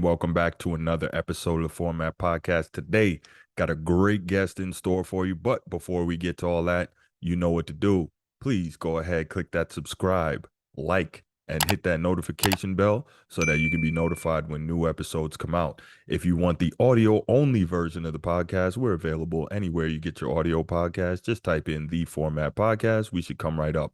welcome back to another episode of the Format Podcast. Today, got a great guest in store for you, but before we get to all that, you know what to do. Please go ahead, click that subscribe, like, and hit that notification bell so that you can be notified when new episodes come out. If you want the audio-only version of the podcast, we're available anywhere you get your audio podcast. Just type in the Format Podcast. We should come right up.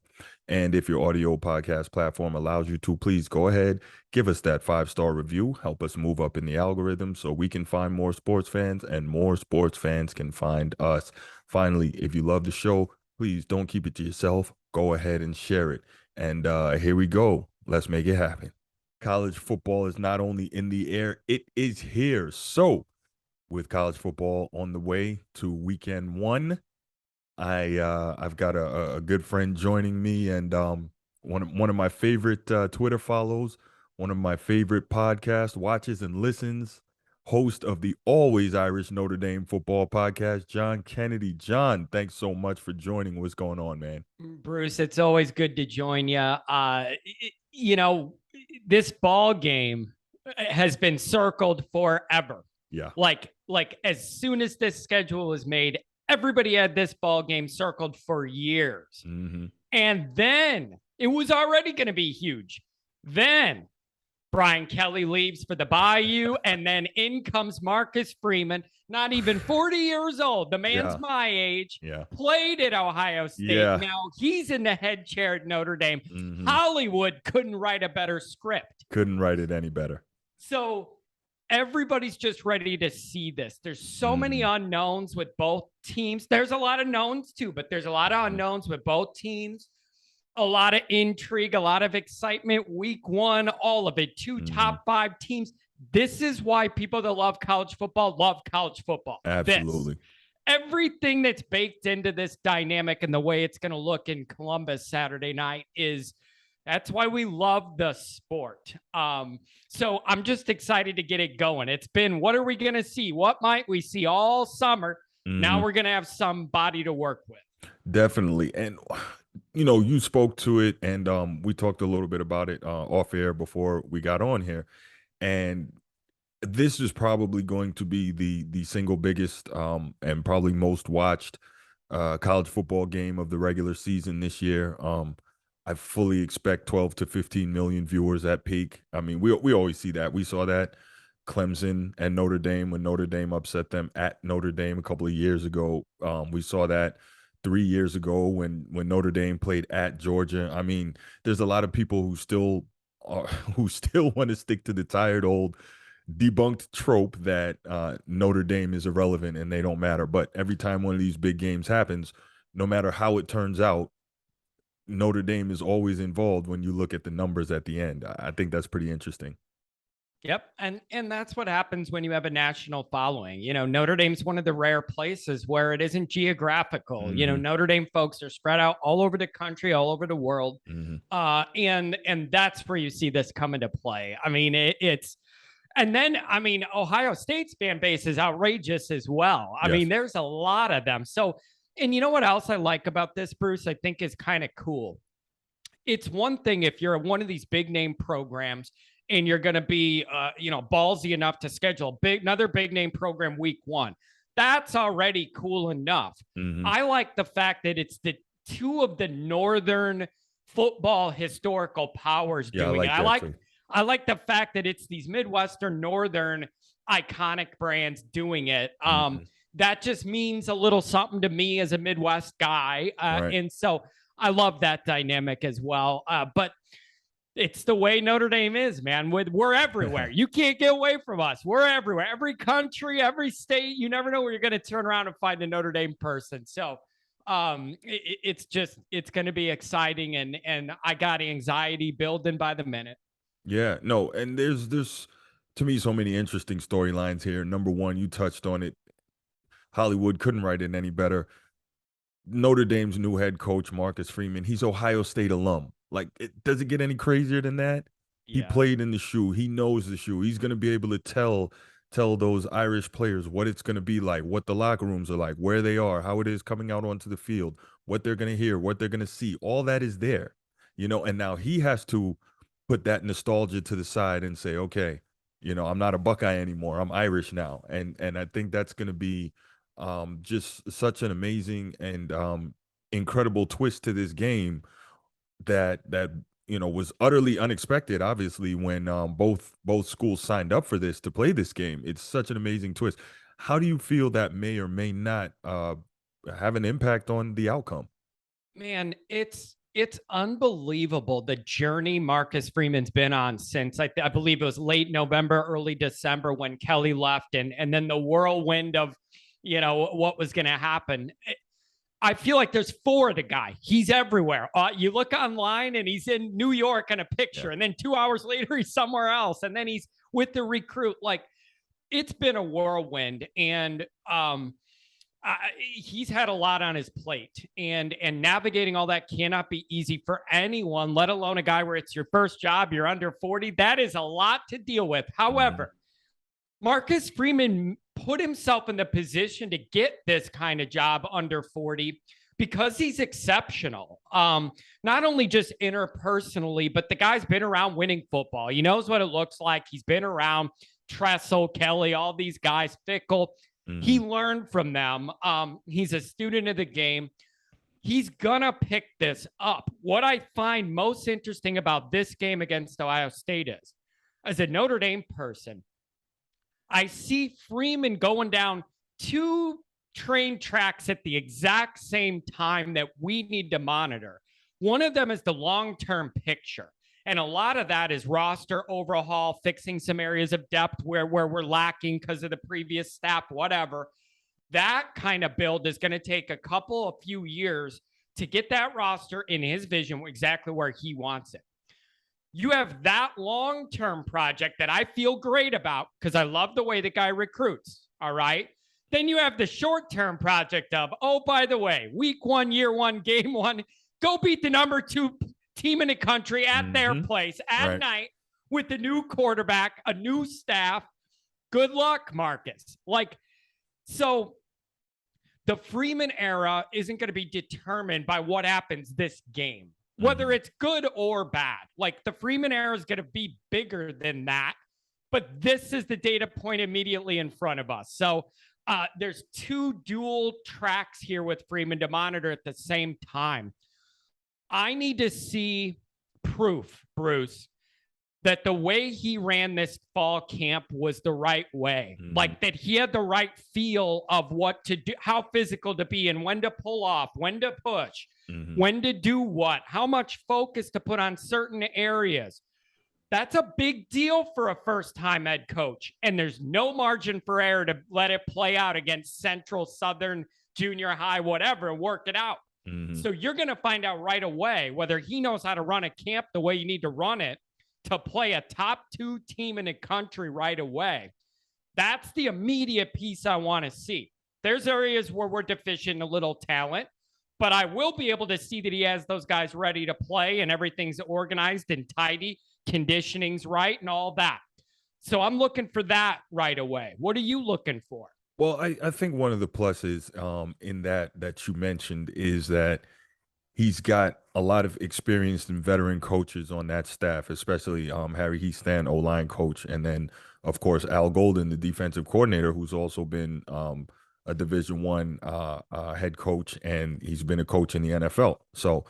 And if your audio podcast platform allows you to, please go ahead, give us that 5-star review, help us move up in the algorithm so we can find more sports fans and more sports fans can find us. Finally, if you love the show, please don't keep it to yourself. Go ahead and share it. And here we go. Let's make it happen. College football is not only in the air, it is here. So with college football on the way to weekend one, I've got a good friend joining me, and one of my favorite Twitter follows, one of my favorite podcast watches and listens, host of the Always Irish Notre Dame football podcast, John Kennedy. John, thanks so much for joining. What's going on, man? Bruce, it's always good to join you. This ball game has been circled forever. Yeah. Like as soon as this schedule was made, everybody had this ball game circled for years. Mm-hmm. And then it was already going to be huge. Then Brian Kelly leaves for the Bayou, and then in comes Marcus Freeman, not even 40 years old. The man's my age, played at Ohio State. Now he's in the head chair at Notre Dame. Mm-hmm. Hollywood couldn't write a better script. Couldn't write it any better. So everybody's just ready to see this. There's so many unknowns with both teams. There's a lot of knowns too, but there's a lot of unknowns with both teams. A lot of intrigue, a lot of excitement. Week one, all of it. Two top 5 teams. This is why people that love college football. Absolutely. Everything that's baked into this dynamic and the way it's going to look in Columbus Saturday night that's why we love the sport. So I'm just excited to get it going. It's been, what are we going to see? What might we see all summer? Now we're going to have some body to work with. Definitely. And you spoke to it, and we talked a little bit about it off air before we got on here. And this is probably going to be the single biggest and probably most watched college football game of the regular season this year. I fully expect 12 to 15 million viewers at peak. I mean, we always see that. We saw that Clemson and Notre Dame when Notre Dame upset them at Notre Dame a couple of years ago. We saw that 3 years ago when Notre Dame played at Georgia. I mean, there's a lot of people who still want to stick to the tired old debunked trope that Notre Dame is irrelevant and they don't matter. But every time one of these big games happens, no matter how it turns out, Notre Dame is always involved when you look at the numbers at the end. I think that's pretty interesting. Yep. And that's what happens when you have a national following. Notre Dame's one of the rare places where it isn't geographical. Notre Dame folks are spread out all over the country, all over the world. And that's where you see this come into play. I mean, Ohio State's fan base is outrageous as well. I mean, there's a lot of them. So, and you know what else I like about this, Bruce, I think is kind of cool. It's one thing if you're one of these big name programs and you're going to be, ballsy enough to schedule another big name program week one. That's already cool enough. I like the fact that it's the two of the Northern football historical powers doing it. I like the fact that it's these Midwestern, Northern iconic brands doing it. That just means a little something to me as a Midwest guy. And so I love that dynamic as well. But it's the way Notre Dame is, man. We're everywhere. You can't get away from us. We're everywhere. Every country, every state, you never know where you're going to turn around and find a Notre Dame person. So it's going to be exciting. And I got anxiety building by the minute. Yeah, no. And there's to me, so many interesting storylines here. Number one, you touched on it. Hollywood couldn't write it any better. Notre Dame's new head coach, Marcus Freeman, he's Ohio State alum. Like, does it get any crazier than that? He played in the shoe. He knows the shoe. He's going to be able to tell those Irish players what it's going to be like, what the locker rooms are like, where they are, how it is coming out onto the field, what they're going to hear, what they're going to see. All that is there, and now he has to put that nostalgia to the side and say, okay, I'm not a Buckeye anymore. I'm Irish now. And I think that's going to be just such an amazing and incredible twist to this game that was utterly unexpected, obviously, when both schools signed up for this to play this game. It's such an amazing twist. How do you feel that may or may not have an impact on the outcome? Man, it's unbelievable the journey Marcus Freeman's been on since I believe it was late November, early December when Kelly left, and then the whirlwind of what was going to happen. I feel like there's four of the guy. He's everywhere. You look online and he's in New York in a picture, and then 2 hours later he's somewhere else, and then he's with the recruit. Like, it's been a whirlwind, and he's had a lot on his plate, and navigating all that cannot be easy for anyone, let alone a guy where it's your first job, you're under 40. That is a lot to deal with. However, Marcus Freeman put himself in the position to get this kind of job under 40 because he's exceptional. Not only just interpersonally, but the guy's been around winning football. He knows what it looks like. He's been around Tressel, Kelly, all these guys, Fickle. He learned from them. He's a student of the game. He's gonna pick this up. What I find most interesting about this game against Ohio State is, as a Notre Dame person, I see Freeman going down two train tracks at the exact same time that we need to monitor. One of them is the long-term picture. And a lot of that is roster overhaul, fixing some areas of depth where we're lacking because of the previous staff, whatever. That kind of build is going to take a few years to get that roster in his vision exactly where he wants it. You have that long-term project that I feel great about because I love the way the guy recruits. All right. Then you have the short-term project of, oh, by the way, week 1, year 1, game 1, go beat the number 2 team in the country at their place at night with the new quarterback, a new staff. Good luck, Marcus. So the Freeman era isn't going to be determined by what happens this game, whether it's good or bad. Like, the Freeman era is going to be bigger than that, but this is the data point immediately in front of us. So there's two dual tracks here with Freeman to monitor at the same time. I need to see proof, Bruce, that the way he ran this fall camp was the right way. Like, that he had the right feel of what to do, how physical to be, and when to pull off, when to push, when to do what, how much focus to put on certain areas. That's a big deal for a first-time head coach. And there's no margin for error to let it play out against Central, Southern, junior high, whatever, and work it out. So you're going to find out right away whether he knows how to run a camp the way you need to run it to play a top 2 team in the country right away. That's the immediate piece I want to see. There's areas where we're deficient in a little talent, but I will be able to see that he has those guys ready to play and everything's organized and tidy, conditioning's right, and all that. So I'm looking for that right away. What are you looking for? Well, I think one of the pluses in that you mentioned is that he's got a lot of experienced and veteran coaches on that staff, especially Harry Heastan, O-line coach, and then, of course, Al Golden, the defensive coordinator, who's also been a Division I head coach, and he's been a coach in the NFL. So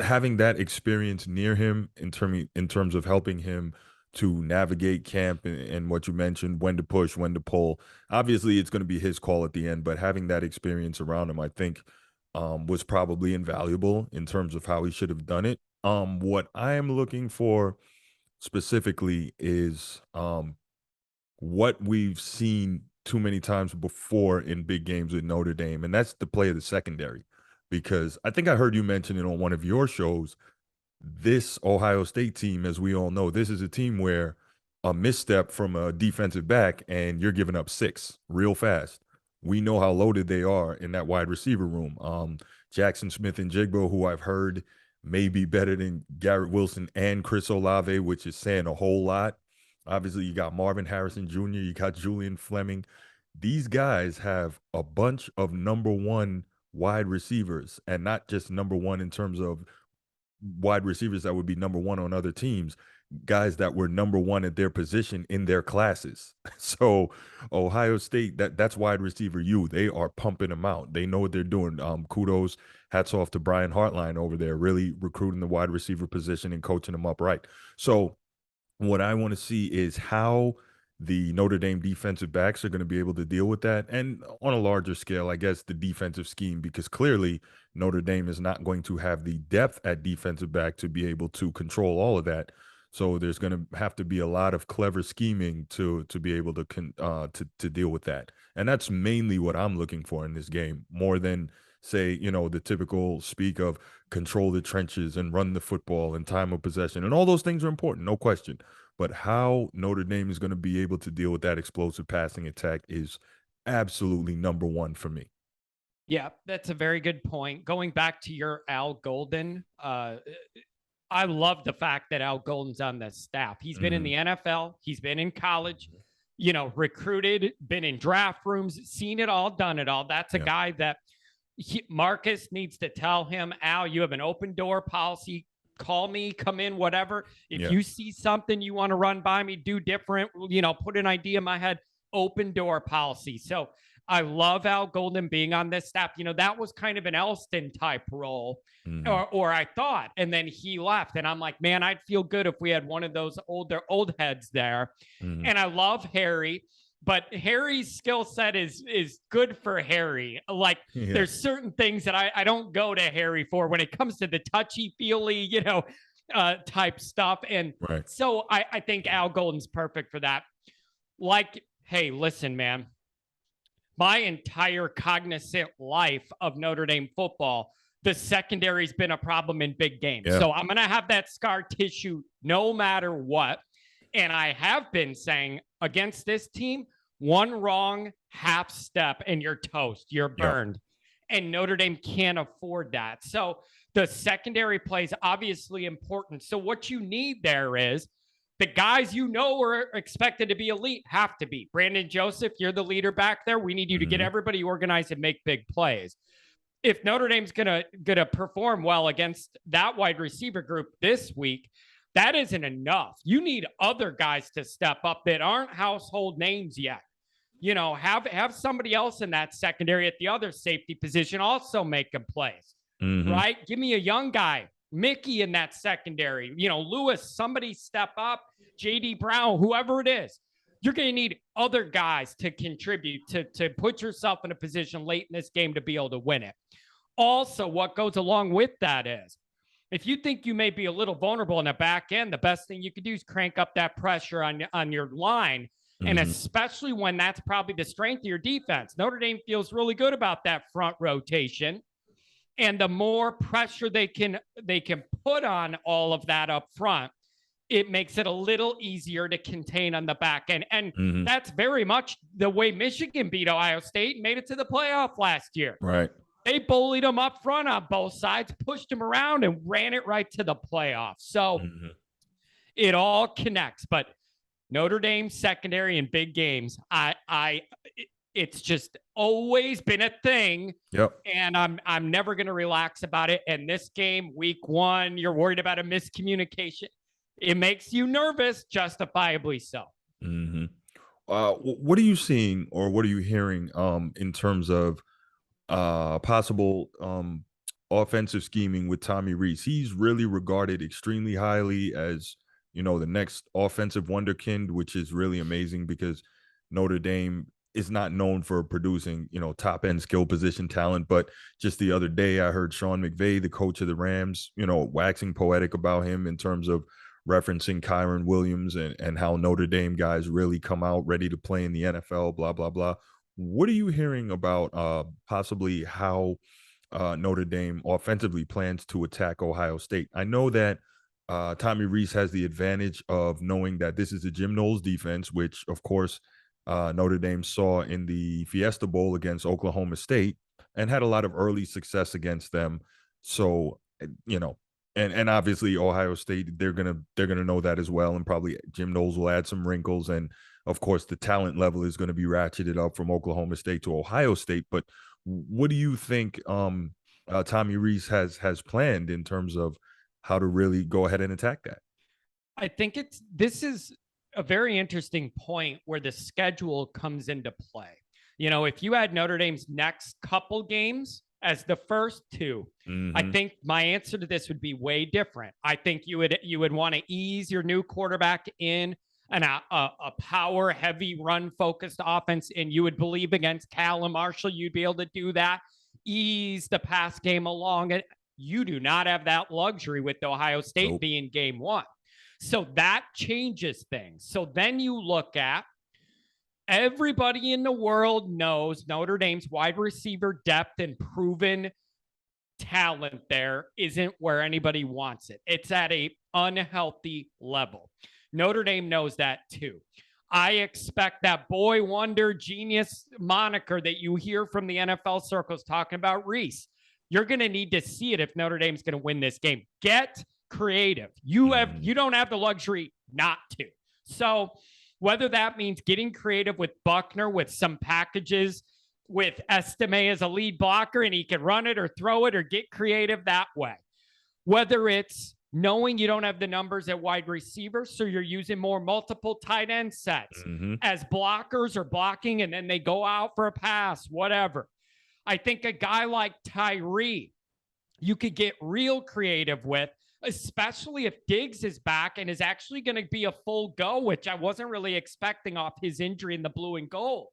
having that experience near him in terms of helping him to navigate camp and what you mentioned, when to push, when to pull. Obviously, it's going to be his call at the end, but having that experience around him, I think, was probably invaluable in terms of how he should have done it. What I am looking for specifically is what we've seen too many times before in big games with Notre Dame, and that's the play of the secondary. Because I think I heard you mention it on one of your shows. This Ohio State team, as we all know, this is a team where a misstep from a defensive back and you're giving up 6 real fast. We know how loaded they are in that wide receiver room. Jackson Smith and Jigba, who I've heard may be better than Garrett Wilson and Chris Olave, which is saying a whole lot. Obviously, you got Marvin Harrison Jr., you got Julian Fleming. These guys have a bunch of number 1 wide receivers, and not just number 1 in terms of wide receivers that would be number 1 on other teams. guys that were number one at their position in their classes. So Ohio State, that's wide receiver U. They are pumping them out. They know what they're doing. Kudos, hats off to Brian Hartline over there, really recruiting the wide receiver position and coaching them up right. So what I want to see is how the Notre Dame defensive backs are going to be able to deal with that. And on a larger scale, I guess the defensive scheme, because clearly Notre Dame is not going to have the depth at defensive back to be able to control all of that. So there's going to have to be a lot of clever scheming to be able to deal with that. And that's mainly what I'm looking for in this game, more than say, the typical speak of control the trenches and run the football and time of possession. And all those things are important, no question. But how Notre Dame is going to be able to deal with that explosive passing attack is absolutely number one for me. Yeah, that's a very good point. Going back to your Al Golden, I love the fact that Al Golden's on the staff. He's been in the NFL, he's been in college, recruited, been in draft rooms, seen it all, done it all. That's a guy that Marcus needs to tell him, Al, you have an open door policy. Call me, come in, whatever. If you see something you want to run by me, do different, put an idea in my head, open door policy. So I love Al Golden being on this staff. That was kind of an Elston type role, or I thought. And then he left. And I'm like, man, I'd feel good if we had one of those old heads there. And I love Harry. But Harry's skill set is good for Harry. Like there's certain things that I don't go to Harry for when it comes to the touchy-feely, type stuff. And so I think Al Golden's perfect for that. Like, hey, listen, man, my entire cognizant life of Notre Dame football, the secondary's been a problem in big games. So I'm going to have that scar tissue no matter what. And I have been saying against this team, one wrong half step and you're toast, you're burned. And Notre Dame can't afford that. So the secondary play is obviously important. So what you need there is the guys are expected to be elite have to be. Brandon Joseph, you're the leader back there. We need you to get everybody organized and make big plays. If Notre Dame's gonna perform well against that wide receiver group this week, that isn't enough. You need other guys to step up that aren't household names yet. Have somebody else in that secondary at the other safety position also making plays, right? Give me a young guy, Mickey in that secondary. Lewis, somebody step up, J.D. Brown, whoever it is. You're going to need other guys to contribute to put yourself in a position late in this game to be able to win it. Also, what goes along with that is, if you think you may be a little vulnerable in the back end, the best thing you could do is crank up that pressure on your line, and especially when that's probably the strength of your defense. Notre Dame feels really good about that front rotation, and the more pressure they can put on all of that up front, it makes it a little easier to contain on the back end. And that's very much the way Michigan beat Ohio State and made it to the playoff last year. Right. They bullied them up front on both sides, pushed them around, and ran it right to the playoffs. So it all connects. But Notre Dame secondary in big games, it's just always been a thing. And I'm never going to relax about it. And this game, week one, you're worried about a miscommunication. It makes you nervous, justifiably so. What are you seeing or what are you hearing in terms of possible offensive scheming with Tommy Reese? He's really regarded extremely highly as, the next offensive wonderkind, which is really amazing because Notre Dame is not known for producing, top end skill position talent. But just the other day, I heard Sean McVay, the coach of the Rams, waxing poetic about him in terms of referencing Kyron Williams and how Notre Dame guys really come out ready to play in the NFL, blah, blah, blah. What are you hearing about possibly how Notre Dame offensively plans to attack Ohio State? I know that Tommy Reese has the advantage of knowing that this is a Jim Knowles defense, which, of course, Notre Dame saw in the Fiesta Bowl against Oklahoma State and had a lot of early success against them. So, and obviously Ohio State, they're gonna know that as well, and probably Jim Knowles will add some wrinkles, and of course the talent level is going to be ratcheted up from Oklahoma State to Ohio State. But what do you think Tommy Reese has planned in terms of how to really go ahead and attack that? I think this is a very interesting point where the schedule comes into play. If you had Notre Dame's next couple games as the first two, I think my answer to this would be way different. I think you would want to ease your new quarterback in a power heavy run focused offense, and you would believe against Callum Marshall you'd be able to do that, ease the pass game along. You do not have that luxury with Ohio State being game one. So that changes things. So then you look at, everybody in the world knows Notre Dame's wide receiver depth and proven talent there isn't where anybody wants it. It's at an unhealthy level. Notre Dame knows that too. I expect that boy wonder genius moniker that you hear from the NFL circles talking about Reese. You're going to need to see it if Notre Dame's going to win this game. Get creative. You don't have the luxury not to. So whether that means getting creative with Buckner with some packages with Estime as a lead blocker and he can run it or throw it or get creative that way. Whether it's knowing you don't have the numbers at wide receiver, so you're using more multiple tight end sets as blockers or blocking, and then they go out for a pass, whatever. I think a guy like Tyree, you could get real creative with, especially if Diggs is back and is actually going to be a full go, which I wasn't really expecting off his injury in the blue and gold.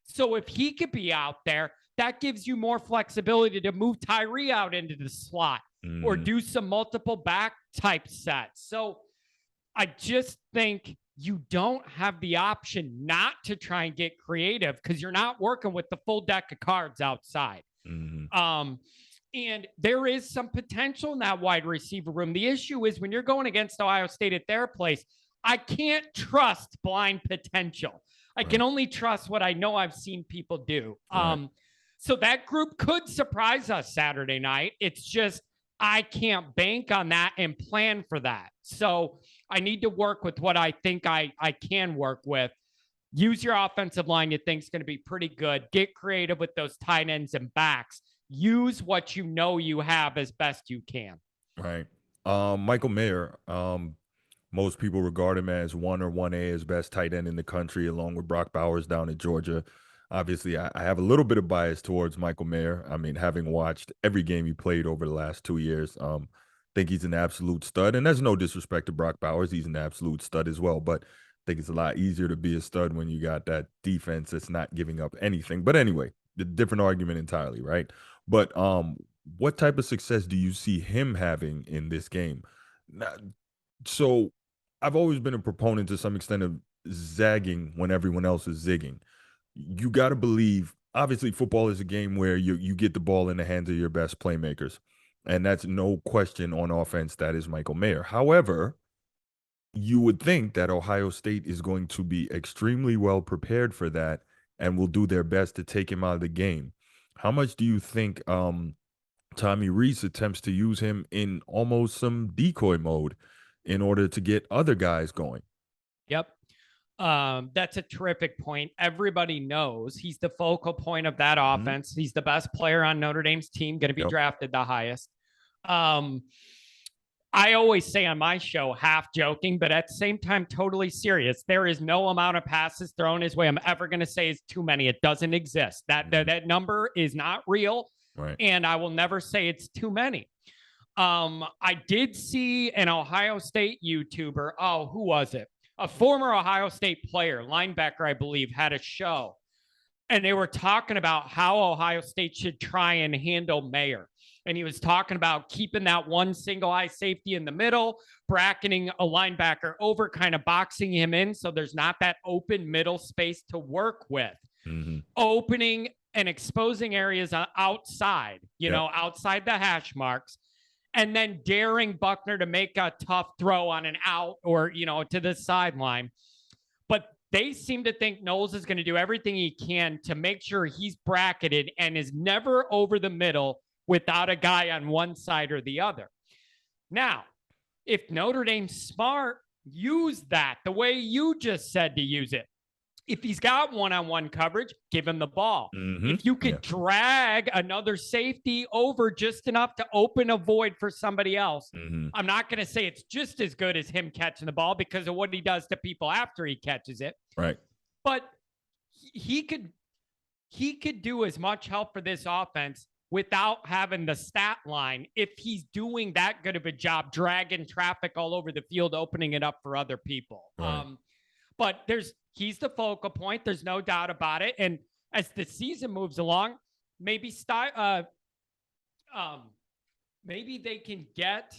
So if he could be out there, that gives you more flexibility to move Tyree out into the slot or do some multiple back type sets. So I just think you don't have the option not to try and get creative because you're not working with the full deck of cards outside. And there is some potential in that wide receiver room. The issue is when you're going against Ohio State at their place, I can't trust blind potential. I can only trust what I know I've seen people do. So that group could surprise us Saturday night. It's just I can't bank on that and plan for that. So I need to work with what I think I can work with. Use your offensive line you think is going to be pretty good. Get creative with those tight ends and backs. Use what you know you have as best you can. Right. Michael Mayer, most people regard him as 1 or 1A as best tight end in the country, along with Brock Bowers down in Georgia. Obviously, I have a little bit of bias towards Michael Mayer. I mean, having watched every game he played over the last 2 years, think he's an absolute stud. And there's no disrespect to Brock Bowers. He's an absolute stud as well. But I think it's a lot easier to be a stud when you got that defense that's not giving up anything. But anyway, the different argument entirely, right? But what type of success do you see him having in this game? So I've always been a proponent to some extent of zagging when everyone else is zigging. You got to believe, obviously, football is a game where you get the ball in the hands of your best playmakers. And that's no question on offense. That is Michael Mayer. However, you would think that Ohio State is going to be extremely well prepared for that and will do their best to take him out of the game. How much do you think Tommy Reese attempts to use him in almost some decoy mode in order to get other guys going? Yep. That's a terrific point. Everybody knows he's the focal point of that offense. He's the best player on Notre Dame's team, going to be drafted the highest. I always say on my show, half joking, but at the same time, totally serious. There is no amount of passes thrown his way I'm ever going to say is too many. It doesn't exist. That number is not real. Right. And I will never say it's too many. I did see an Ohio State YouTuber. Oh, who was it? A former Ohio State player, linebacker, I believe, had a show. And they were talking about how Ohio State should try and handle Mayer. And he was talking about keeping that one single eye safety in the middle, bracketing a linebacker over, kind of boxing him in so there's not that open middle space to work with. Opening and exposing areas outside, outside the hash marks, and then daring Buckner to make a tough throw on an out or, to the sideline. But they seem to think Knowles is going to do everything he can to make sure he's bracketed and is never over the middle without a guy on one side or the other. Now, if Notre Dame's smart, use that the way you just said to use it. if he's got one-on-one coverage, give him the ball. Mm-hmm. If you could drag another safety over just enough to open a void for somebody else, I'm not going to say it's just as good as him catching the ball because of what he does to people after he catches it. Right. But he could do as much help for this offense without having the stat line if he's doing that good of a job dragging traffic all over the field, opening it up for other people. Right. But he's the focal point. There's no doubt about it. And as the season moves along, maybe maybe they can get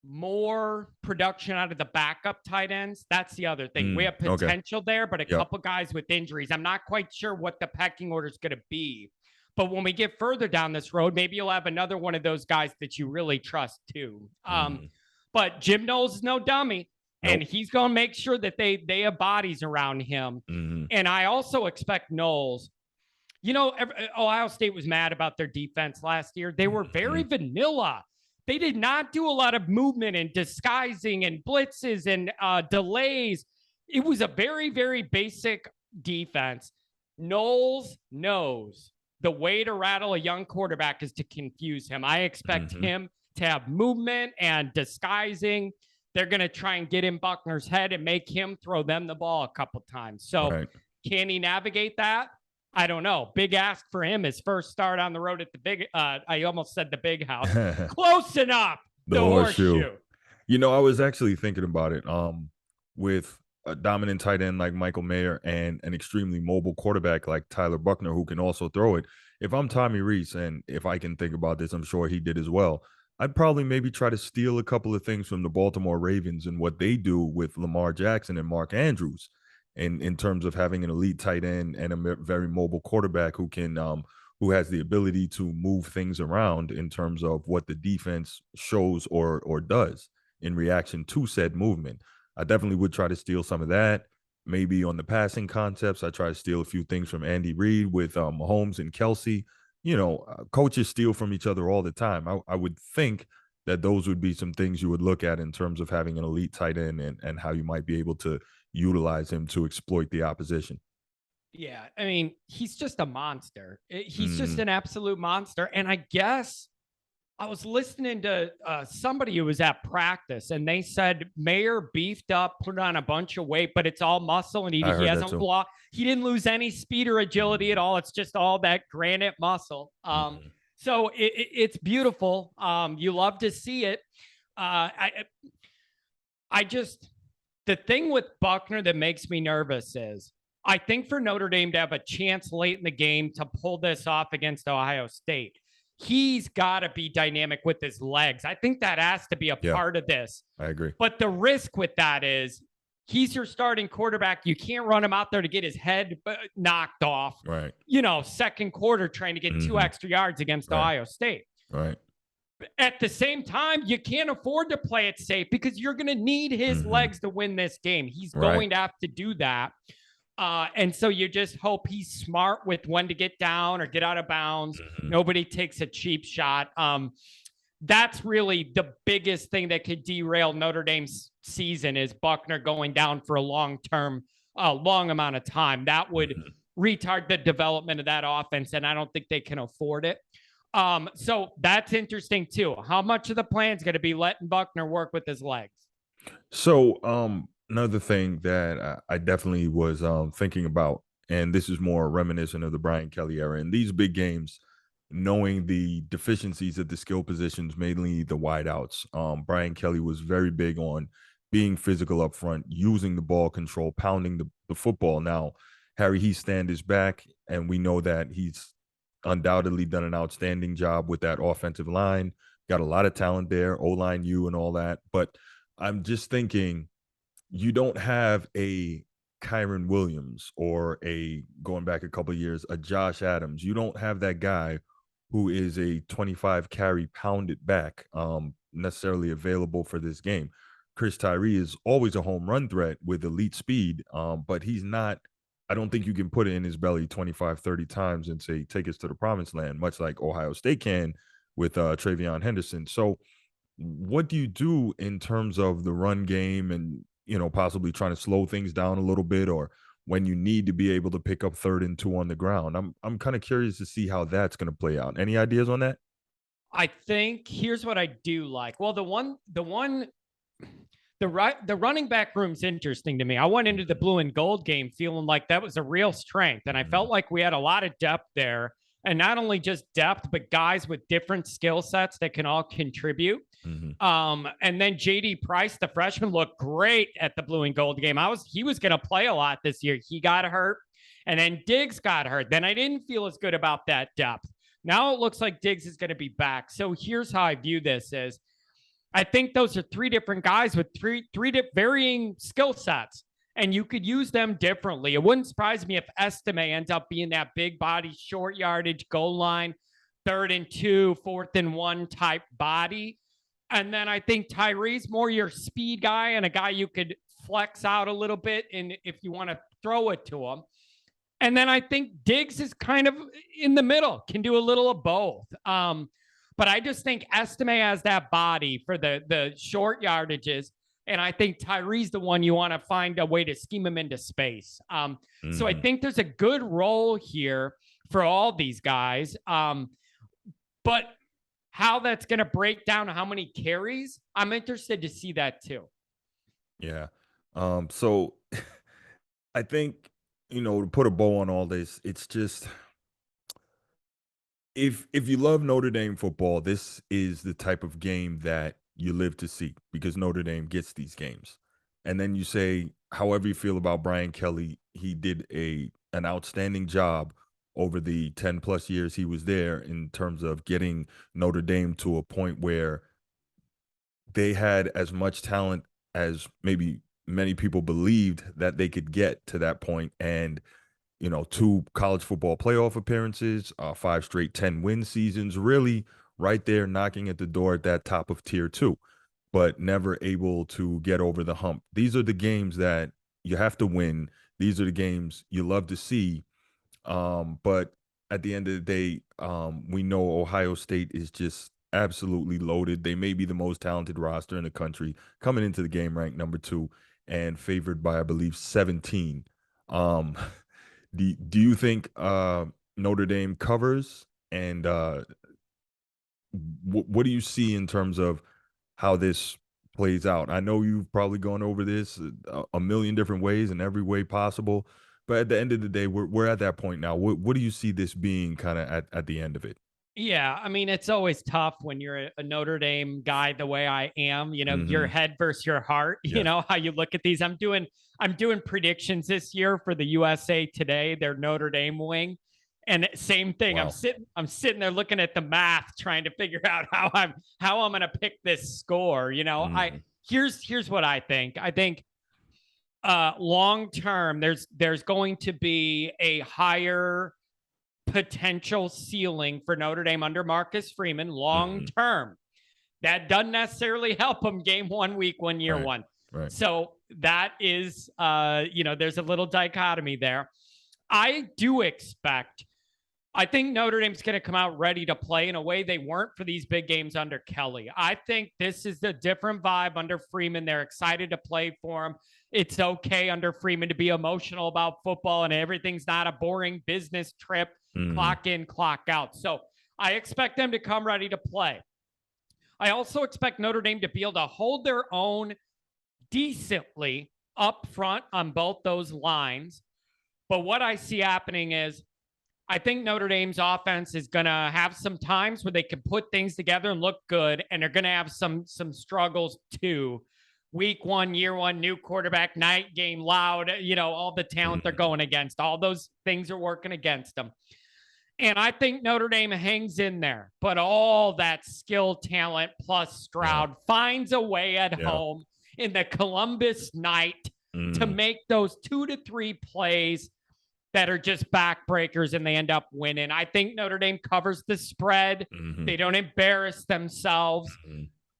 more production out of the backup tight ends. That's the other thing. We have potential there, but a couple guys with injuries. I'm not quite sure what the pecking order is going to be. But when we get further down this road, maybe you'll have another one of those guys that you really trust too. But Jim Knowles is no dummy. And he's going to make sure that they have bodies around him. And I also expect Knowles. You know, Ohio State was mad about their defense last year. They were very vanilla. They did not do a lot of movement and disguising and blitzes and delays. It was a very, very basic defense. Knowles knows the way to rattle a young quarterback is to confuse him. I expect him to have movement and disguising. They're going to try and get in Buckner's head and make him throw them the ball a couple times. So can he navigate that? I don't know. Big ask for him. His first start on the road at the big, I almost said the big house. Close enough. The Horseshoe. You know, I was actually thinking about it with a dominant tight end like Michael Mayer and an extremely mobile quarterback like Tyler Buckner who can also throw it. If I'm Tommy Reese, and if I can think about this, I'm sure he did as well, I'd probably maybe try to steal a couple of things from the Baltimore Ravens and what they do with Lamar Jackson and Mark Andrews in terms of having an elite tight end and a very mobile quarterback who can who has the ability to move things around in terms of what the defense shows or does in reaction to said movement. I definitely would try to steal some of that. Maybe on the passing concepts, I try to steal a few things from Andy Reid with Mahomes and Kelsey. You know, coaches steal from each other all the time. I would think that those would be some things you would look at in terms of having an elite tight end and how you might be able to utilize him to exploit the opposition. Yeah, I mean, he's just a monster. He's just an absolute monster. And I guess I was listening to somebody who was at practice, and they said Mayer beefed up, put on a bunch of weight, but it's all muscle, and he hasn't blocked. He didn't lose any speed or agility at all. It's just all that granite muscle. So it's beautiful. You love to see it. The thing with Buckner that makes me nervous is I think for Notre Dame to have a chance late in the game to pull this off against Ohio State, he's got to be dynamic with his legs. I think that has to be a part of this. I agree. But the risk with that is he's your starting quarterback. You can't run him out there to get his head knocked off. Right. You know, second quarter trying to get 2 extra yards against Ohio State. Right. At the same time, you can't afford to play it safe because you're going to need his legs to win this game. He's going to have to do that. And so you just hope he's smart with when to get down or get out of bounds. Nobody takes a cheap shot. That's really the biggest thing that could derail Notre Dame's season is Buckner going down for a long amount of time. That would retard the development of that offense, and I don't think they can afford it. So that's interesting too. How much of the plan is going to be letting Buckner work with his legs? So another thing that I definitely was thinking about, and this is more reminiscent of the Brian Kelly era, in these big games, knowing the deficiencies at the skill positions, mainly the wideouts. Brian Kelly was very big on being physical up front, using the ball control, pounding the football. Now, Harry Hiestand is back, and we know that he's undoubtedly done an outstanding job with that offensive line. Got a lot of talent there, O-line U and all that. But I'm just thinking, you don't have a Kyron Williams or going back a couple of years, a Josh Adams. You don't have that guy who is a 25 carry pounded back necessarily available for this game. Chris Tyree is always a home run threat with elite speed, but he's not. I don't think you can put it in his belly 25, 30 times and say, take us to the promised land, much like Ohio State can with Travion Henderson. So what do you do in terms of the run game and, you know, possibly trying to slow things down a little bit, or when you need to be able to pick up 3rd and 2 on the ground. I'm kind of curious to see how that's going to play out. Any ideas on that? I think here's what I do like. Well, the running back room's interesting to me. I went into the blue and gold game feeling like that was a real strength, and I felt like we had a lot of depth there, and not only just depth, but guys with different skill sets that can all contribute. And then JD Price, the freshman, looked great at the blue and gold game. He was going to play a lot this year. He got hurt, and then Diggs got hurt. Then I didn't feel as good about that depth. Now it looks like Diggs is going to be back. So here's how I view this: is I think those are 3 different guys with three varying skill sets, and you could use them differently. It wouldn't surprise me if Estime ends up being that big body, short yardage, goal line, 3rd and 2, 4th and 1 type body. And then I think Tyree's more your speed guy and a guy you could flex out a little bit if you want to throw it to him. And then I think Diggs is kind of in the middle, can do a little of both. But I just think Estime has that body for the short yardages. And I think Tyree's the one you want to find a way to scheme him into space. So I think there's a good role here for all these guys. But how that's going to break down how many carries, I'm interested to see that too. Yeah. So I think, to put a bow on all this, it's just if you love Notre Dame football, this is the type of game that you live to see because Notre Dame gets these games. And then you say, however you feel about Brian Kelly, he did an outstanding job over the 10 plus years he was there in terms of getting Notre Dame to a point where they had as much talent as maybe many people believed that they could get to that point. And 2 college football playoff appearances, 5 straight 10-win seasons, really right there knocking at the door at that top of tier 2, but never able to get over the hump. These are the games that you have to win. These are the games you love to see. But at the end of the day, we know Ohio State is just absolutely loaded. They may be the most talented roster in the country, coming into the game ranked number 2 and favored by, I believe, 17. Do you think Notre Dame covers? And what do you see in terms of how this plays out? I know you've probably gone over this a million different ways in every way possible, but at the end of the day, we're at that point now. What do you see this being kind of at the end of it? Yeah, I mean, it's always tough when you're a Notre Dame guy the way I am, your head versus your heart, Yes. how you look at these. I'm doing predictions this year for the USA Today, their Notre Dame wing. And same thing. Wow. I'm sitting there looking at the math, trying to figure out how I'm going to pick this score. Here's what I think. I think long term, there's going to be a higher potential ceiling for Notre Dame under Marcus Freeman long term. That doesn't necessarily help them game 1, week 1, year 1. Right. So that is, there's a little dichotomy there. I think Notre Dame's going to come out ready to play in a way they weren't for these big games under Kelly. I think this is a different vibe under Freeman. They're excited to play for him. It's okay under Freeman to be emotional about football and everything's not a boring business trip, clock in, clock out. So I expect them to come ready to play. I also expect Notre Dame to be able to hold their own decently up front on both those lines. But what I see happening is I think Notre Dame's offense is going to have some times where they can put things together and look good, and they're going to have some struggles too. Week 1, year 1, new quarterback, night game, loud, all the talent they're going against. All those things are working against them. And I think Notre Dame hangs in there, but all that skill, talent, plus Stroud finds a way at home in the Columbus night to make those 2 to 3 plays that are just backbreakers and they end up winning. I think Notre Dame covers the spread. They don't embarrass themselves.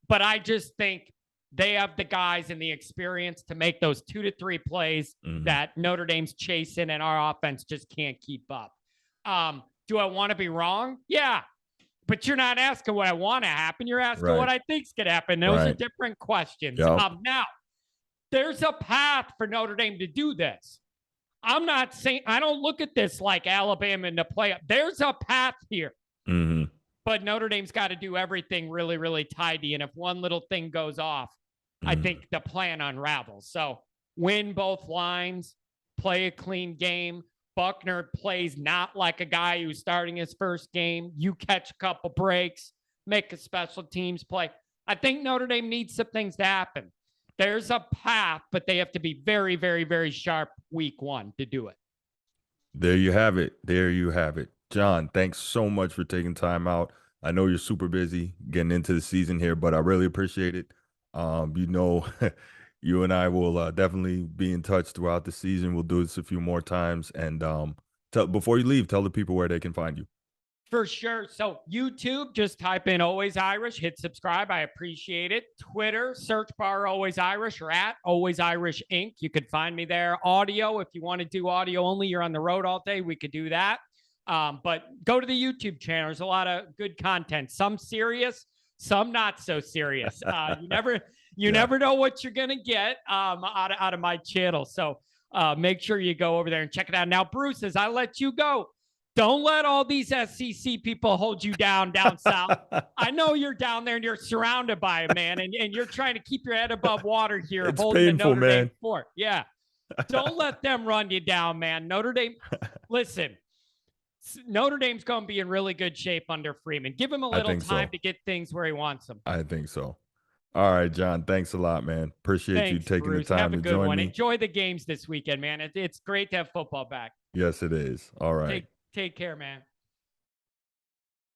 But I just think they have the guys and the experience to make those 2 to 3 plays that Notre Dame's chasing and our offense just can't keep up. Do I want to be wrong? Yeah. But you're not asking what I want to happen. You're asking what I think's going to happen. Those are different questions. Yep. Now, there's a path for Notre Dame to do this. I'm not saying, I don't look at this like Alabama in the playoff. There's a path here. Mm-hmm. But Notre Dame's got to do everything really, really tidy. And if one little thing goes off, I think the plan unravels. So win both lines, play a clean game. Buckner plays not like a guy who's starting his first game. You catch a couple breaks, make a special teams play. I think Notre Dame needs some things to happen. There's a path, but they have to be very, very, very sharp week one to do it. There you have it. There you have it. John, thanks so much for taking time out. I know you're super busy getting into the season here, but I really appreciate it. You know, you and I will definitely be in touch throughout the season. We'll do this a few more times. And before you leave, tell the people where they can find you. For sure. So YouTube, just type in Always Irish, hit subscribe. I appreciate it. Twitter, search bar Always Irish or at Always Irish Inc. You could find me there. Audio, if you want to do audio only, you're on the road all day, we could do that. But go to the YouTube channel. There's a lot of good content. Some serious, some not so serious. You never know what you're gonna get out of my channel. So make sure you go over there and check it out. Now, Bruce, as I let you go, don't let all these SEC people hold you down south. I know you're down there and you're surrounded by them, man, and you're trying to keep your head above water here, it's holding painful, the Notre man. Dame fort. Yeah. Don't let them run you down, man. Notre Dame, listen, Notre Dame's going to be in really good shape under Freeman. Give him a little time to get things where he wants them. I think so. All right, John. Thanks a lot, man. Appreciate you taking Bruce. the time to join me. Enjoy the games this weekend, man. It's great to have football back. Yes, it is. All right. Take care, man.